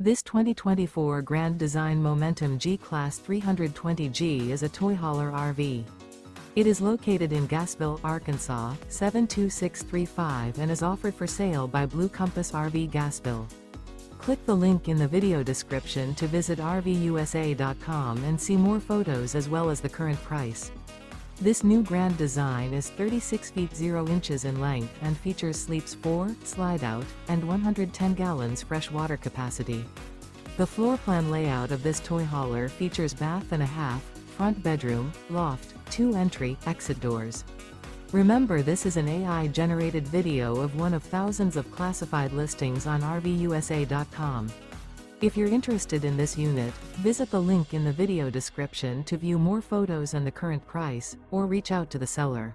This 2024 Grand Design Momentum G-Class 320G is a toy hauler RV. It is located in Gassville, Arkansas, 72635 and is offered for sale by Blue Compass RV Gassville. Click the link in the video description to visit RVUSA.com and see more photos as well as the current price. This new grand design is 36 feet 0 inches in length and features sleeps 4, Slideout, and 110 gallons fresh water capacity. The floor plan layout of this toy hauler features bath and a half, front bedroom, loft, 2 entry, exit doors. Remember, this is an AI-generated video of one of thousands of classified listings on RVUSA.com. If you're interested in this unit, visit the link in the video description to view more photos and the current price, or reach out to the seller.